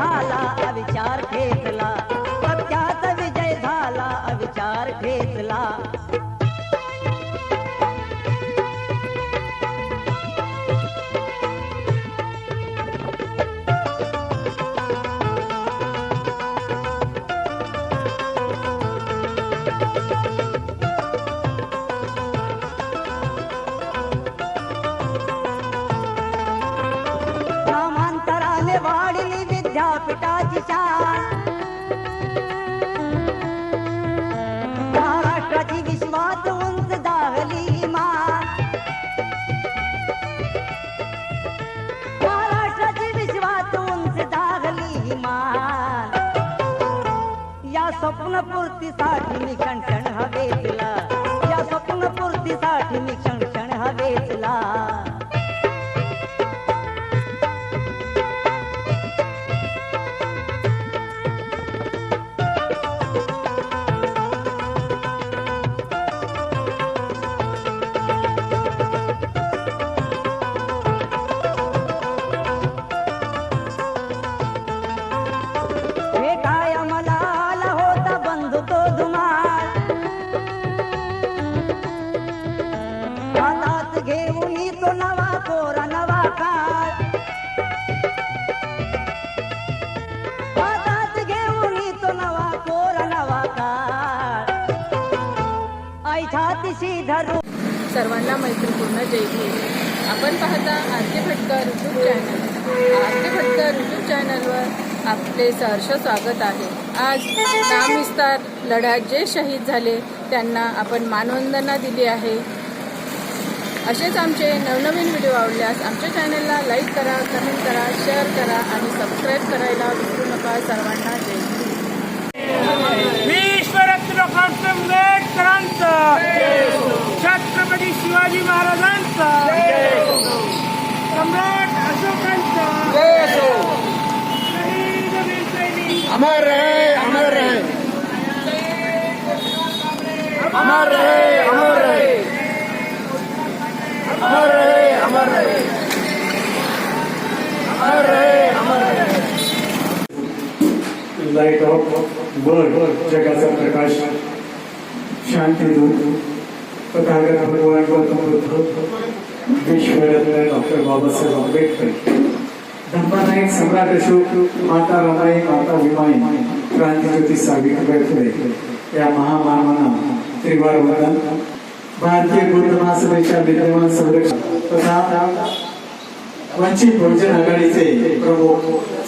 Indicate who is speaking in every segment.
Speaker 1: झाला अविचार खेचला, सत्याचा विजय झाला अविचार खेचला. नामांतराने वाढली विद्यापीठाची शान, महाराष्ट्राची विश्वात उंच दाहली मान, महाराष्ट्राची विश्वात उंच दाहली मान. या स्वप्नपूर्तीसाठी मी क्षण हवेतला, या स्वप्नपूर्तीसाठी मी क्षण हवेतला. हातात घेऊन तो नवा कोरा नवा काळ, हातात घेऊन तो नवा कोरा नवा काळ. ऐछातिशी धरू
Speaker 2: सर्वांना मैत्रीपूर्ण जय भीम. आपण पाहता RK Bhatkar YouTube channel. RK Bhatkar YouTube चॅनलवर आपले सहर्ष स्वागत आहे. आज नामविस्तार लढ्यात जे शहीद झाले त्यांना आपण मानवंदना दिली आहे. असेच आमचे नवनवीन व्हिडिओ आवडल्यास आमच्या चॅनलला लाईक करा, कमेंट करा, शेअर करा आणि सबस्क्राईब करायला विसरू नका. सर्वांना जय हिंद.
Speaker 3: विश्वरत्न आंबेडकरांचा, छत्रपती शिवाजी महाराजांचा, सम्राट अशोकांचा शहीद वीर सैनिक
Speaker 4: अमर रहे, अमर रहे, अमर रहे, अमर रहे, अमर रहे, अमर रहे, अमर रहे, अमर रहे.
Speaker 5: लाईट ऑफ वर्ल्ड, जगाचा प्रकाश, शांती दूत, तथागत भगवान गौतम बुद्ध, विश्वरत्न डॉक्टर बाबासाहेब आंबेडकर, धम्मनायक सम्राट अशोक, माता रमाई, माता भीमाई, क्रांतिज्योती सावित्रीबाई फुले या महामानवांना त्रिवार वंदन. भारतीय बुद्ध महासभेच्या विद्यमान संरक्षक तथा वंचित बहुजन आघाडीचे प्रमुख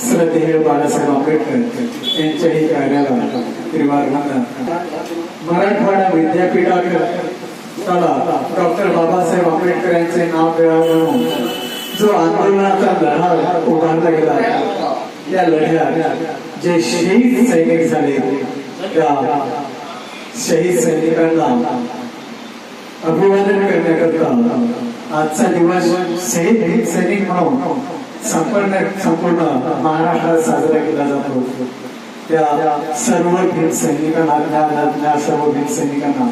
Speaker 5: श्रद्धेय बाळासाहेब आंबेडकर यांच्याही कार्याला त्रिवार वंदन. मराठवाडा विद्यापीठाला डॉक्टर बाबासाहेब आंबेडकर यांचे नाव मिळावे म्हणून जो आंदोलनाचा लढा उभारला गेला, या लढ्यात जे शहीद सैनिक झाले त्या शहीद सैनिकांना अभिवादन करण्याकरता आजचा दिवस शहीद सैनिक म्हणून संपूर्ण महाराष्ट्रात साजरा केला जातो. त्या सर्व भीम सैनिकांना सर्व भीम सैनिकांना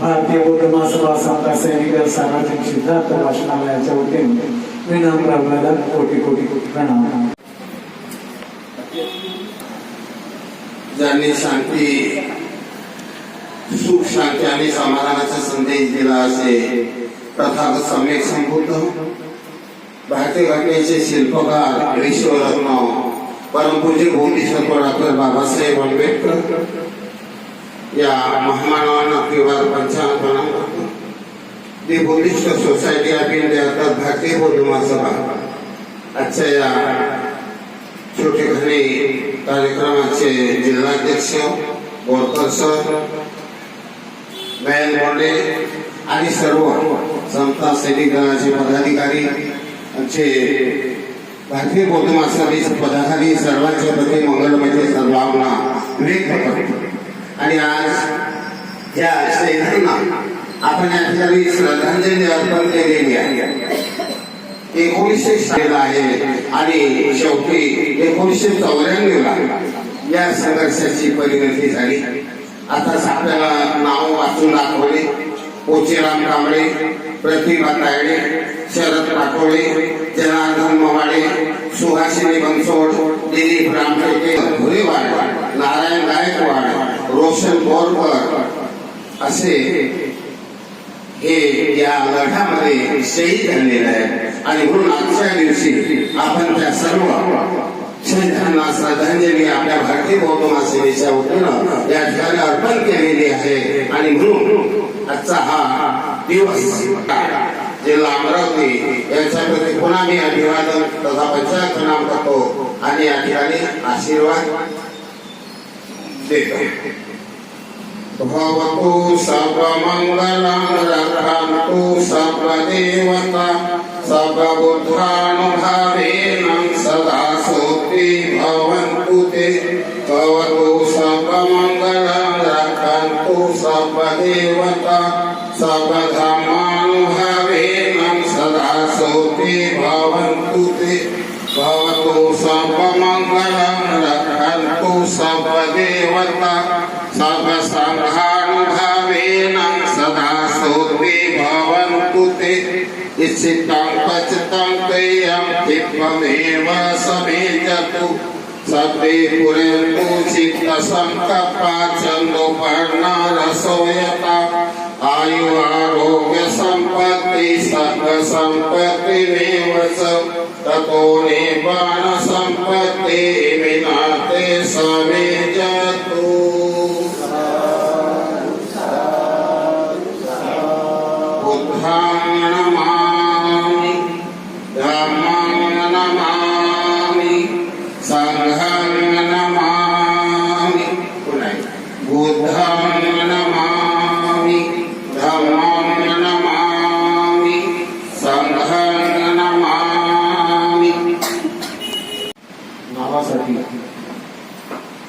Speaker 5: भारतीय बौद्ध महासभा समता सैनिक सार्वजनिक सिद्धार्थ वाचनालयाच्या वतीने विनम्र अभिवादन, कोटी कोटी कोटी प्रणाम.
Speaker 4: ज्यांनी शांती, सुख शांती आणि समाधानाचा संदेश दिला असे तथागत सम्यक संबुद्ध भारतीय घटनेचे शिल्पकार, विश्वरत्न परमपूज्य बोधिसत्व डॉक्टर बाबासाहेब आंबेडकर या महामानवांना त्रिवार पंचांग प्रणाम करतो. दी बुद्धिस्ट सोसायटी ऑफ इंडिया अर्थात भारतीय बौद्ध महासभा आजच्या या छोटेखानी कार्यक्रमाचे जिल्हाध्यक्ष बोरकर सर, मयंक बोंडे आणि सर्व समता सैनिक दलाचे पदाधिकारी, आमचे भारतीय बौद्ध महासभेचे पदाधिकारी सर्वांच्या प्रति मंगलमय सद्भावना व्यक्त करतो. आणि आज या शहीदांना आपण या ठिकाणी श्रद्धांजली अर्पण केलेली आहे. 1900 आहे आणि शेवटी 1994 ला या संघर्षाची परिणती झाली. आता आपल्याला नाव वाचून दाखवले. पोचेराम कांबळे, प्रतिभा तायडे, शरद पाटोळे, जनार्दन मवाडे, सुहासिनी बनसोड, दिलीप रामटेके, धुरेवाड, नारायण गायकवाड, रोशन बोरकर असे हे या लढ्यामध्ये शहीद झालेले आहे. आणि म्हणून आजच्या दिवशी आपण त्या सर्व शहीदांना श्रद्धांजली आपल्या भारतीय बौद्ध महासभेच्या वतीनं या ठिकाणी अर्पण केलेली आहे. आणि म्हणून आजचा हा दिवस जिल्हा अमरावती यांच्या प्रती पुन्हा मी अभिवादन तथा पंचायत प्रणाम करतो आणि या ठिकाणी आशीर्वाद देतो. भवतु सर्वमंगलं रक्षन्तु सर्वदेवता सर्वबुद्धानुभावेन सदा सुखी भवन्तु ते. भवतु सर्वमंगलं रक्षन्तु सर्वदेवता सर्वधर्मानुभावेन सदा सुखी भवन्तु ते. भवतु सर्वमंगलं रक्षन्तु सर्वदेवता सर्वसंघानुभावेन सदा सुखी भवन्तु ते. इच्छितं पचितं तेयं चित्तमेव समेजतु. सर्वे पुरन्तु चित्तसङ्कल्पा छन्दोपर्णरसोयता. आयु आरोग्य सम्पत्ति सर्वसम्पत्तिमेव च. ततो निब्बाण सम्पत्ति विनाते समेजतु. बुद्धां नमामि, धम्मं नमामि, संघं नमामि. बुद्धं नमामि, धम्मं नमामि, संघं नमामि.
Speaker 5: नावासाठी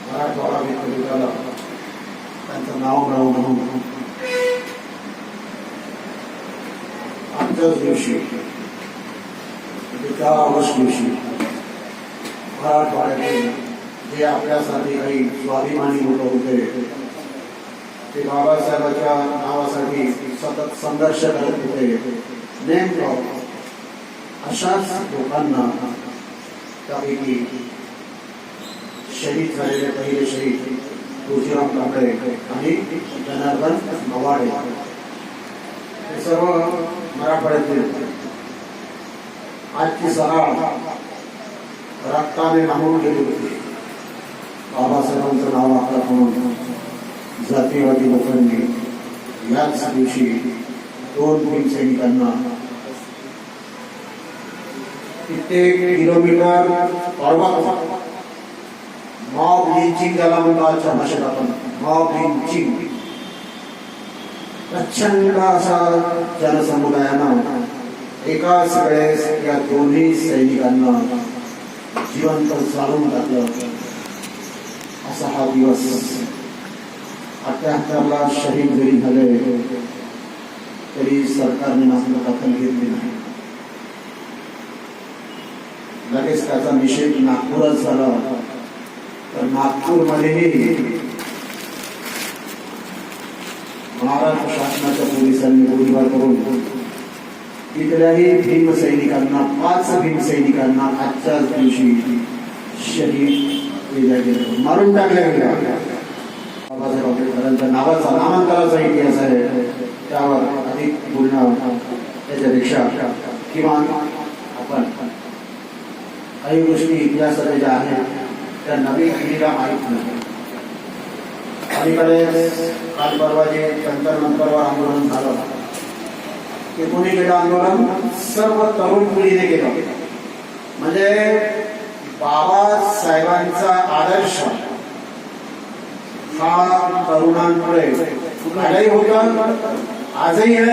Speaker 5: मराठवाडा विद्यापीठाला त्यांचं नाव मिळवून म्हणून आजच्याच दिवशी 10 ऑगस्ट दिवशी मराठवाड्यातील जे आपल्यासाठी काही स्वाभिमानी लोक होते ते बाबासाहेबांच्या नावासाठी सतत संघर्ष करत होते. नेमकं अशाच लोकांना त्यापैकी शहीद झालेले पहिले शहीद तुळशीराम कांबळे आणि जनार्दन मवाडे हे सर्व मराठवाड्यातील आजची सभा रक्ताने नामवून गेली होती. बाबासाहेबांचं नाव आपलं म्हणून जातीवादी लोकांनी याच दिवशी 2 भीमसैनिकांना कित्येक किलोमीटर पर्वत मॉब लिंचिंग ज्याला म्हणतो आजच्या भाषेत आपण मॉब लिंचिंग प्रचंड असा जनसमुदायानं एकाच वेळेस या दोन्ही सैनिकांना जिवंत जाळून टाकलं. असा हा दिवस 78ला शहीद जरी झाले तरी सरकारने मात्र दखल घेतली नाही. लगेच त्याचा निषेध नागपुरात झाला. तर नागपूरमध्येही महाराष्ट्र शासनाच्या पोलिसांनी गोळीबार करून तिथल्याही भीमसैनिकांना 5 भीमसैनिकांना आजच्याच दिवशी शहीद केल्या गेले, मारून टाकल्या गेल्या. बाबासाहेब आंबेडकरांच्या नावाचा नामांतराचा इतिहास आहे. त्यावर अधिक बोलणं त्याच्यापेक्षा किमान आपण काही गोष्टी इतिहासाच्या ज्या आहेत त्या नवीन पिढीला माहीत नाही. अलीकडे काल परवा जे जंतर मंतरवर आंदोलन झालं ते कोणी केलं आंदोलन? सर्व तरुण पिढीने केलं. म्हणजे बाबासाहेबांचा आदर्श हा तरुणांपुढे आजही होता, आजही आहे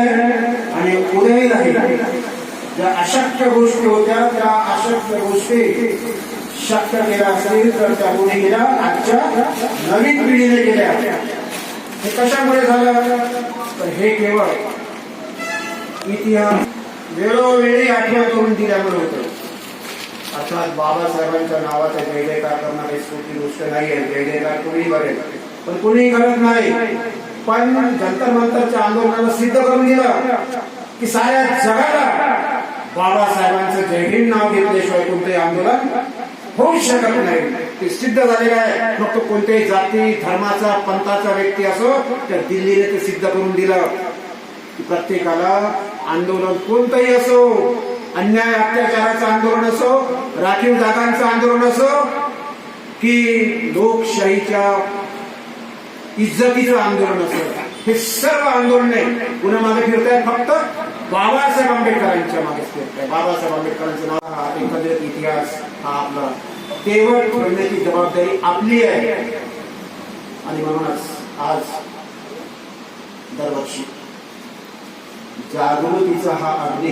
Speaker 5: आणि उद्याही राहील. ज्या अशक्य गोष्टी होत्या त्या अशक्य गोष्टी शक्य केल्या असतील तर त्या कोणी केल्या? आजच्या नवीन पिढीने केल्या. हे कशामुळे झालं? तर हे केवळ इतिहास वेळोवेळी आठवण करून दिल्यामुळे होतं. अर्थात बाबासाहेबांच्या नावाचा जयजयकार करणारी सोपी गोष्ट नाही आहे. जयजयकार कोणीही करेल पण कोणीही करत नाही. पण जंतर मंतरच्या आंदोलनाला सिद्ध करून दिलं
Speaker 6: की साऱ्या जगाला बाबासाहेबांचं जय भीम नाव घेतल्याशिवाय कोणतंही आंदोलन होऊ शकत नाही. ते सिद्ध झालेलं आहे. मग तो कोणत्याही जाती धर्माचा पंथाचा व्यक्ती असो, त्या दिल्लीने ते सिद्ध करून दिलं की प्रत्येकाला आंदोलन कोणतंही असो, अन्याय अत्याचाराचं आंदोलन असो, राखीव जागांचं आंदोलन असो, की लोकशाहीच्या इज्जतीचं आंदोलन असो, हे सर्व आंदोलने पुन्हा मागे फिरतायत फक्त बाबासाहेब आंबेडकरांच्या मागे फिरताय. बाबासाहेब आंबेडकरांचं नाव, हा एकंदरीत इतिहास हा आपला केवळ ठेवण्याची जबाबदारी आपली आहे. आणि म्हणूनच आज दरवर्षी जागृतीचा हा अग्नी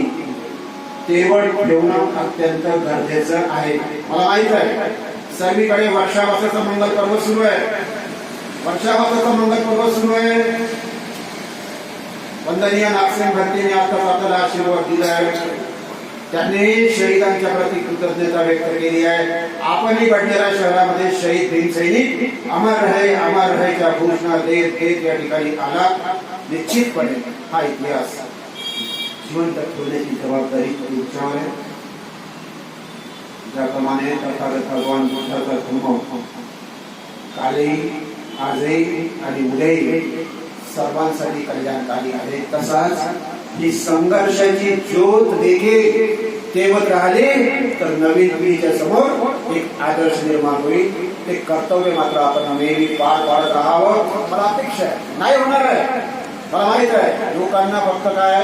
Speaker 6: केवळ ठेवणं अत्यंत गरजेचं आहे. मला माहित आहे सर्वीकडे वर्षावासाचं मंगल पर्व सुरू आहे. वर्षावासाचं मंगल पर्व सुरू आहे. वंदनीय नागसेन भट्टीने आताच आपल्याला आशीर्वाद दिला आहे. त्यांनी शहीदांच्या प्रती कृतज्ञता व्यक्त केली आहे. आपणही बडनेरा शहरामध्ये शहीद भीमसैनिक अमर रहेच्या घोषणा देत या ठिकाणी आला. निश्चितपणे हा इतिहास जिवंत ठेवण्याची जबाबदारी तुमच्यावर आहे. ज्याप्रमाणे तथागत भगवान बुद्धाचा धर्म कालही आजही आणि उद्याही सर्वांसाठी कल्याणकारी आहे, तसाच ही संघर्षाची ज्योत देखील तेवत राहिले तर नवीन पिढीच्या समोर एक आदर्श निर्माण होईल. ते कर्तव्य मात्र आपण नेहमी पार पाडत राहावं. मला अपेक्षा आहे, नाही होणार आहे. मला माहित आहे लोकांना फक्त काय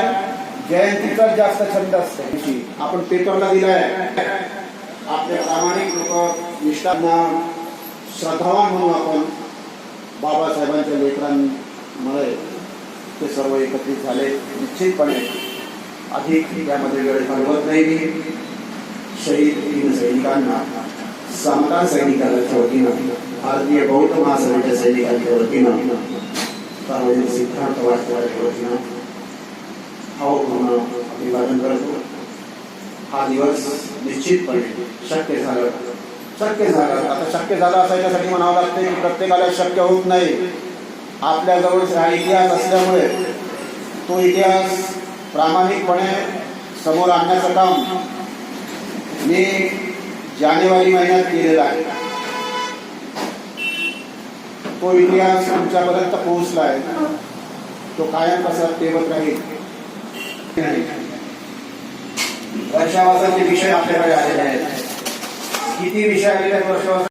Speaker 6: जयंतीचाच जास्त छंद असते. आपण पेपरला दिलाय आपले प्रामाणिक लोक निष्ठांना श्रद्धावान म्हणून आपण बाबासाहेबांच्या लेकरांमुळे ते सर्व एकत्रित झाले. निश्चितपणे अधिक त्यामध्ये वेळ घालवत नाही. शहीद भीम सैनिकांना, समता सैनिकांच्या वतीनं, भारतीय बौद्ध महासभेच्या सैनिकांच्या वतीनं, सार्वजनिक सिद्धार्थ वाटवाच्या वतीनं भावपूर्ण अभिवादन करतो. हा दिवस निश्चितपणे शक्य झालं. आता शक्य झालं असायच्यासाठी म्हणावं लागते की प्रत्येकाला शक्य होत नाही. आपल्याजवळ हा इतिहास असल्यामुळे तो इतिहास प्रामाणिकपणे समोर आणण्याचं काम मी जानेवारी महिन्यात केलेला आहे. तो इतिहास तुमच्यापर्यंत पोहोचला आहे. तो कायम कसा तेवत राहील. वर्षावासाचे विषय आपल्याकडे आलेले आहेत. किती विषय आलेले आहेत वर्षावासा?